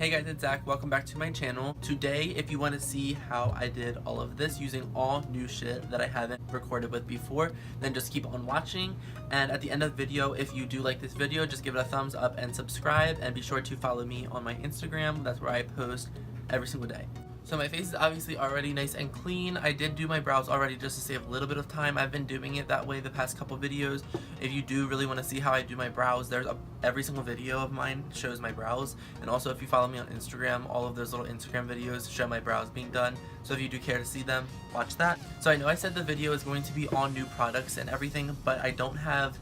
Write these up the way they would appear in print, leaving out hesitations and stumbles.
Hey guys, it's Zach. Welcome back to my channel. Today, if you want to see how I did all of this using all new shit that I haven't recorded with before, then just keep on watching. And at the end of the video, if you do like this video, just give it a thumbs up and subscribe. And be sure to follow me on my Instagram. That's where I post every single day. So my face is obviously already nice and clean. I did do my brows already just to save a little bit of time. I've been doing it that way the past couple videos. If you do really want to see how I do my brows, every single video of mine shows my brows. And also if you follow me on Instagram, all of those little Instagram videos show my brows being done. So if you do care to see them, watch that. So I know I said the video is going to be all new products and everything, but I don't have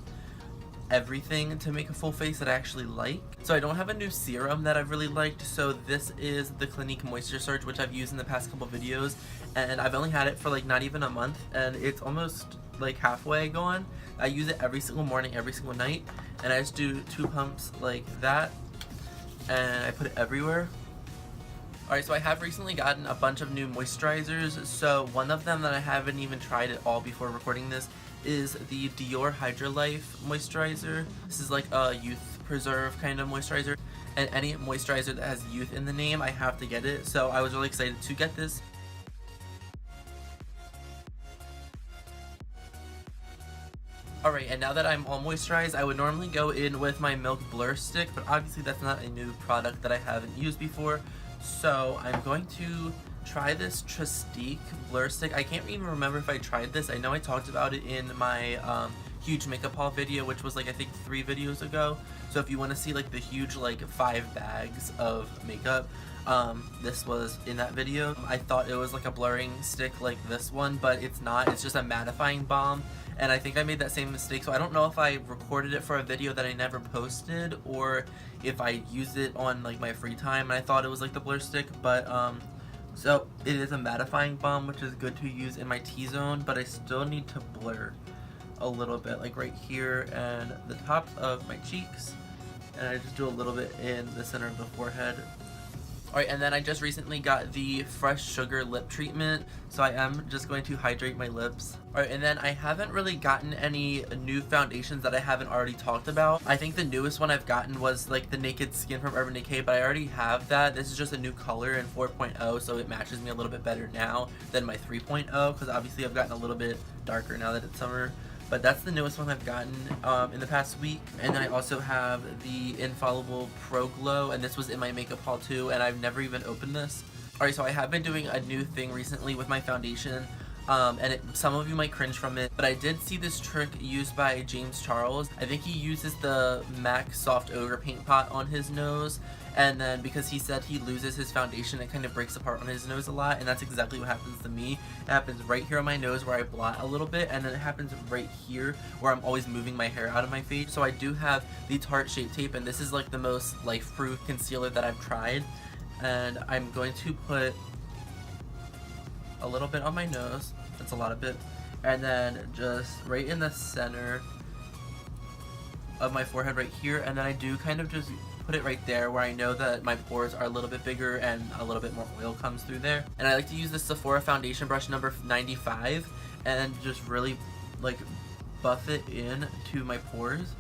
everything to make a full face that I actually like. So I don't have a new serum that I've really liked, so this is the Clinique Moisture Surge, which I've used in the past couple videos, and I've only had it for like not even a month, and it's almost like halfway gone. I use it every single morning, every single night, and I just do 2 pumps like that, and I put it everywhere. Alright, so I have recently gotten a bunch of new moisturizers, so one of them that I haven't even tried at all before recording this is the Dior Hydra Life moisturizer. This is like a youth preserve kind of moisturizer, and any moisturizer that has youth in the name, I have to get it, so I was really excited to get this. Alright, and now that I'm all moisturized, I would normally go in with my Milk Blur Stick, but obviously that's not a new product that I haven't used before, so I'm going to try this Trestique Blur Stick. I can't even remember if I tried this. I know I talked about it in my huge makeup haul video, which was like I think 3 videos ago. So if you want to see like the huge like 5 bags of makeup, this was in that video. I thought it was like a blurring stick like this one, but it's not. It's just a mattifying balm, and I think I made that same mistake. So I don't know if I recorded it for a video that I never posted, or if I used it on like my free time and I thought it was like the blur stick, but so it is a mattifying balm, which is good to use in my T-zone, but I still need to blur a little bit, like right here and the tops of my cheeks, and I just do a little bit in the center of the forehead. Alright, and then I just recently got the Fresh Sugar Lip Treatment, so I am just going to hydrate my lips. Alright, and then I haven't really gotten any new foundations that I haven't already talked about. I think the newest one I've gotten was like the Naked Skin from Urban Decay, but I already have that. This is just a new color in 4.0, so it matches me a little bit better now than my 3.0, because obviously I've gotten a little bit darker now that it's summer. But that's the newest one I've gotten in the past week. And then I also have the Infallible Pro Glow, and this was in my makeup haul too, and I've never even opened this. Alright, so I have been doing a new thing recently with my foundation, and some of you might cringe from it, but I did see this trick used by James Charles. I think he uses the MAC Soft Ogre Paint Pot on his nose, and then because he said he loses his foundation, it kind of breaks apart on his nose a lot, and that's exactly what happens to me. It happens right here on my nose where I blot a little bit, and then it happens right here where I'm always moving my hair out of my face. So I do have the Tarte Shape Tape, and this is like the most life-proof concealer that I've tried, and I'm going to put a little bit on my nose. That's a lot of it, and then just right in the center of my forehead right here, and then I do kind of just put it right there where I know that my pores are a little bit bigger and a little bit more oil comes through there. And I like to use the Sephora foundation brush number 95 and just really like buff it in to my pores.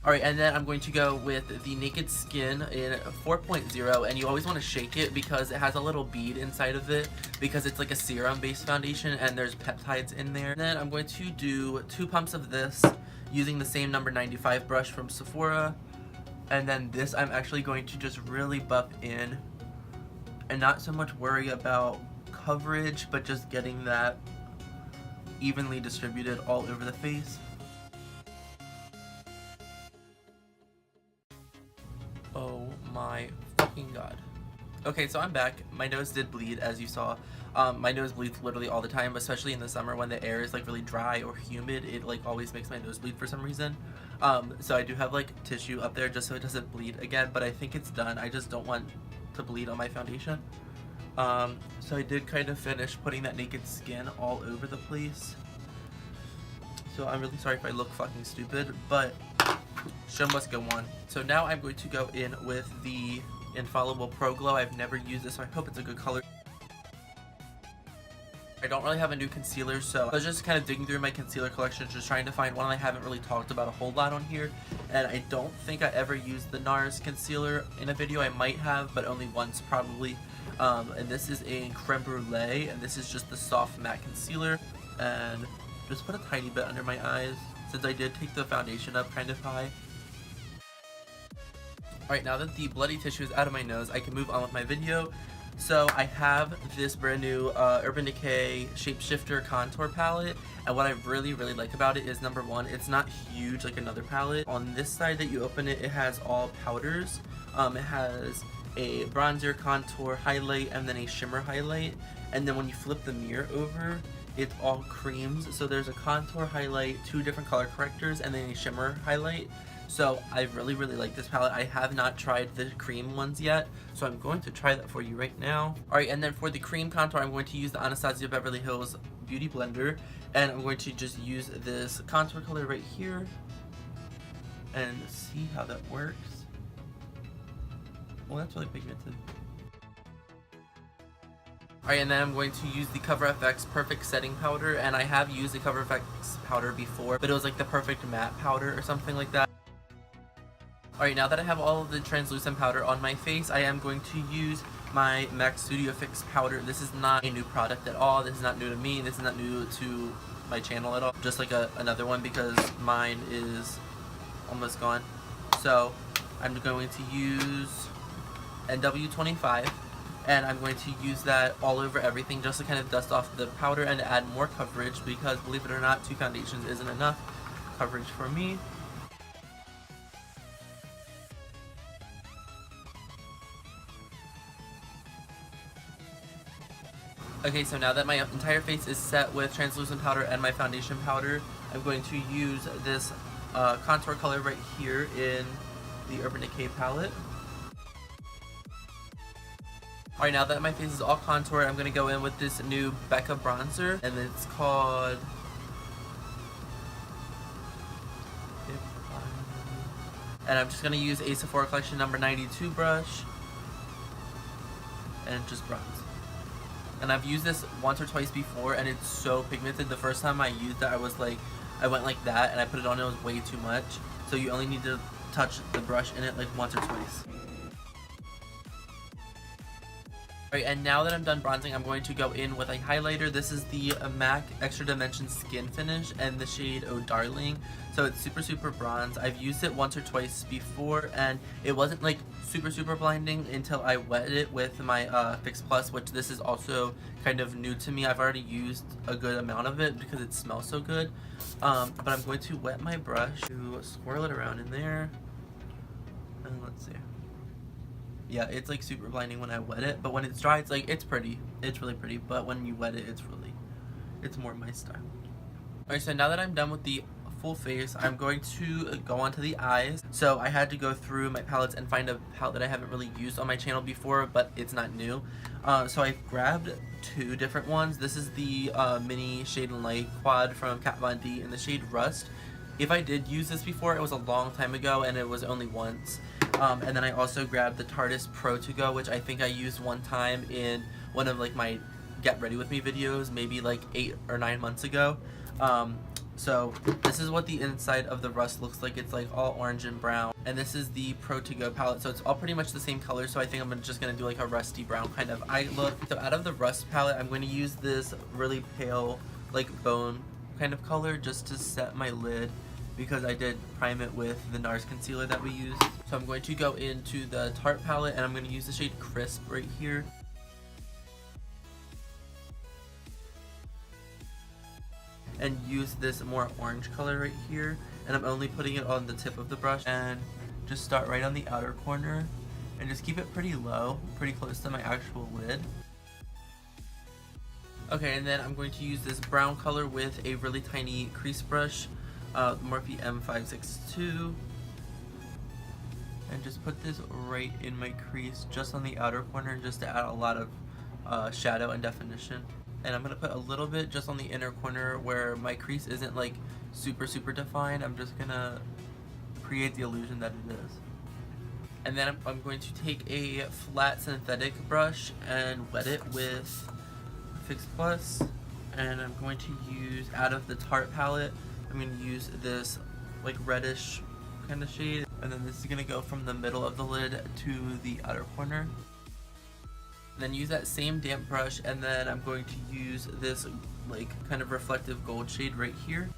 Alright, and then I'm going to go with the Naked Skin in 4.0, and you always want to shake it because it has a little bead inside of it, because it's like a serum based foundation and there's peptides in there. And then I'm going to do 2 pumps of this using the same number 95 brush from Sephora, and then this I'm actually going to just really buff in and not so much worry about coverage, but just getting that evenly distributed all over the face. Oh my fucking god. Okay, so I'm back. My nose did bleed, as you saw. My nose bleeds literally all the time, especially in the summer when the air is like really dry or humid. It like always makes my nose bleed for some reason. So I do have like tissue up there just so it doesn't bleed again, but I think it's done. I just don't want to bleed on my foundation. So I did kind of finish putting that Naked Skin all over the place. So I'm really sorry if I look fucking stupid, but show must go on. So now I'm going to go in with the Infallible Pro Glow. I've never used this, so I hope it's a good color. I don't really have a new concealer, so I was just kind of digging through my concealer collection, just trying to find one I haven't really talked about a whole lot on here. And I don't think I ever used the NARS concealer in a video. I might have, but only once probably. And this is a Creme Brulee, and this is just the soft matte concealer. And just put a tiny bit under my eyes, since I did take the foundation up kind of high. Alright, now that the bloody tissue is out of my nose, I can move on with my video. So I have this brand new Urban Decay Shapeshifter Contour Palette, and what I really like about it is, number one, it's not huge like another palette. On this side that you open it, it has all powders. It has a bronzer, contour, highlight, and then a shimmer highlight. And then when you flip the mirror over, it's all creams. So there's a contour highlight, 2 different color correctors, and then a shimmer highlight. So I really like this palette. I have not tried the cream ones yet, so I'm going to try that for you right now. Alright, and then for the cream contour, I'm going to use the Anastasia Beverly Hills Beauty Blender, and I'm going to just use this contour color right here and see how that works. Well, that's really pigmented. Alright, and then I'm going to use the CoverFX Perfect Setting Powder, and I have used the CoverFX powder before, but it was like the Perfect Matte Powder or something like that. Alright, now that I have all of the translucent powder on my face, I am going to use my MAC Studio Fix powder. This is not a new product at all. This is not new to me. This is not new to my channel at all. Just like another one, because mine is almost gone. So I'm going to use NW25, and I'm going to use that all over everything just to kind of dust off the powder and add more coverage, because believe it or not, 2 foundations isn't enough coverage for me. Okay, so now that my entire face is set with translucent powder and my foundation powder, I'm going to use this contour color right here in the Urban Decay palette. Alright, now that my face is all contoured, I'm going to go in with this new Becca bronzer, and it's called... And I'm just going to use a Sephora Collection number 92 brush, and just bronze. And I've used this once or twice before, and it's so pigmented. The first time I used it, I went like that, and I put it on, it was way too much. So you only need to touch the brush in it like once or twice. Alright, and now that I'm done bronzing, I'm going to go in with a highlighter. This is the MAC Extra Dimension Skin Finish and the shade Oh Darling. So it's super bronze. I've used it once or twice before, and it wasn't like super blinding until I wet it with my Fix Plus, which this is also kind of new to me. I've already used a good amount of it because it smells so good. But I'm going to wet my brush to swirl it around in there. And let's see. Yeah, it's like super blinding when I wet it, but when it's dry, it's like, it's pretty. It's really pretty, but when you wet it, it's more my style. Alright, so now that I'm done with the full face, I'm going to go on to the eyes. So I had to go through my palettes and find a palette that I haven't really used on my channel before, but it's not new. So I grabbed 2 different ones. This is the Mini Shade and Light Quad from Kat Von D in the shade Rust. If I did use this before, it was a long time ago, and it was only once. And then I also grabbed the Tarte Pro To Go, which I think I used one time in one of like my Get Ready With Me videos, maybe like 8 or 9 months ago. So this is what the inside of the Rust looks like. It's like all orange and brown. And this is the Pro To Go palette, so it's all pretty much the same color, so I think I'm just going to do like a rusty brown kind of eye look. So out of the Rust palette, I'm going to use this really pale, like bone kind of color just to set my lid, because I did prime it with the NARS concealer that we used. So I'm going to go into the Tarte palette, and I'm going to use the shade Crisp right here. And use this more orange color right here, and I'm only putting it on the tip of the brush, and just start right on the outer corner and just keep it pretty low, pretty close to my actual lid. Okay, and then I'm going to use this brown color with a really tiny crease brush, Morphe M562, and just put this right in my crease, just on the outer corner, just to add a lot of shadow and definition. And I'm going to put a little bit just on the inner corner where my crease isn't like super defined. I'm just going to create the illusion that it is. And then I'm going to take a flat synthetic brush and wet it with Fix Plus. And I'm going to use, out of the Tarte palette, I'm going to use this like reddish kind of shade. And then this is going to go from the middle of the lid to the outer corner. Then use that same damp brush, and then I'm going to use this like kind of reflective gold shade right here.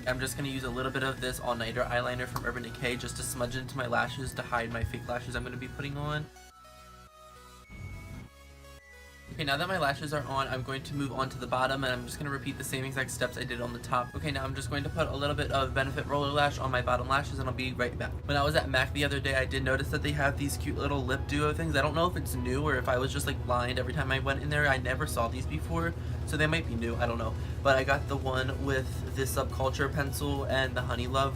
I'm just going to use a little bit of this All Nighter eyeliner from Urban Decay just to smudge into my lashes to hide my fake lashes I'm going to be putting on. Okay, now that my lashes are on, I'm going to move on to the bottom, and I'm just going to repeat the same exact steps I did on the top. Okay, now I'm just going to put a little bit of Benefit Roller Lash on my bottom lashes, and I'll be right back. When I was at MAC the other day, I did notice that they have these cute little lip duo things. I don't know if it's new or if I was just like blind every time I went in there. I never saw these before, so they might be new, I don't know. But I got the one with this Subculture pencil and the Honey Love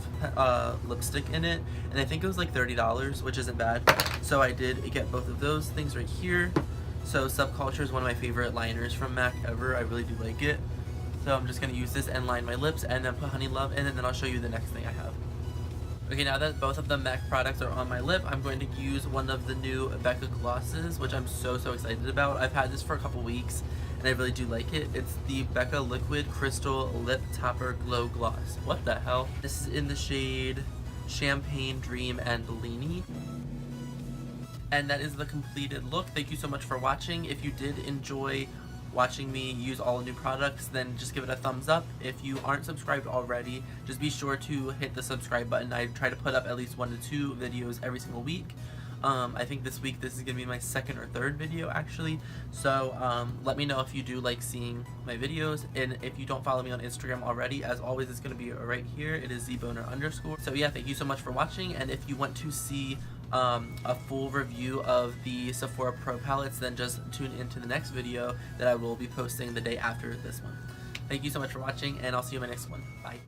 lipstick in it, and I think it was like $30, which isn't bad. So I did get both of those things right here. So Subculture is one of my favorite liners from MAC ever. I really do like it. So I'm just going to use this and line my lips and then put Honey Love in, and then I'll show you the next thing I have. Okay, now that both of the MAC products are on my lip, I'm going to use one of the new Becca glosses, which I'm so excited about. I've had this for a couple weeks and I really do like it. It's the Becca Liquid Crystal Lip Topper Glow Gloss. What the hell? This is in the shade Champagne Dream and Bellini. And that is the completed look. Thank you so much for watching. If you did enjoy watching me use all new products, then just give it a thumbs up. If you aren't subscribed already, just be sure to hit the subscribe button. I try to put up at least 1 to 2 videos every single week. I think this week this is going to be my second or third video actually. So let me know if you do like seeing my videos, and if you don't follow me on Instagram already, as always it's going to be right here. It is zboner_. So yeah, thank you so much for watching, and if you want to see a full review of the Sephora Pro palettes, then just tune into the next video that I will be posting the day after this one. Thank you so much for watching, and I'll see you in my next one. Bye.